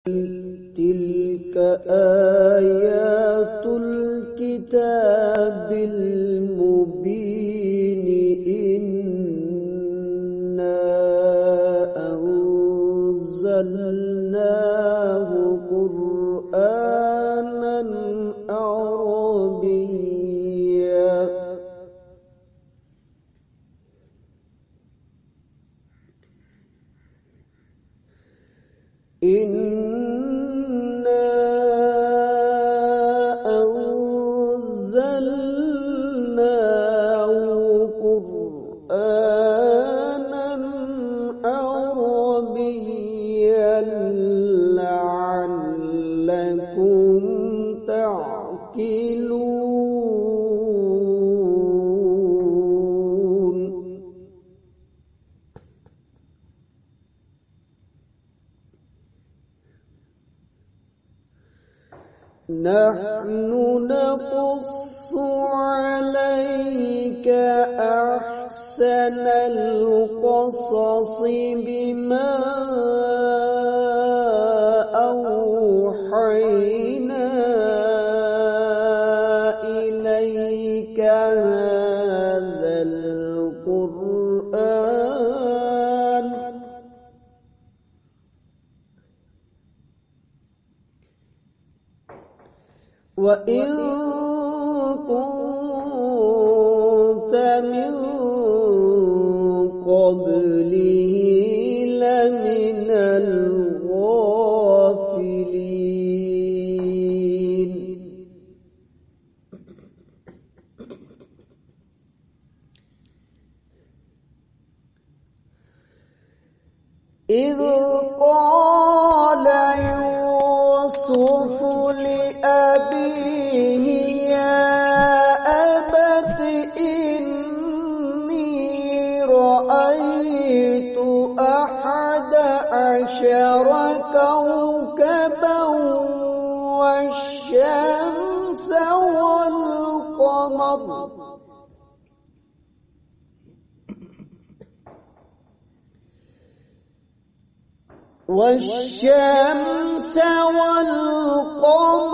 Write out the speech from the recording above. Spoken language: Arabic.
تلك آيات الكتاب المبين إنا أنزلناه قرآنا عربيا إنا أنزلناه قرآنا عربيا لعلكم تعقلون نحن نقص عليك أحسن القصص بما أوحينا إليك هذا القرآن وإن كنت من قبله لمن الغافلين إذ قال يوسف لأبيه يا أبت إني رأيت 11 كوكبا والشمس والقمر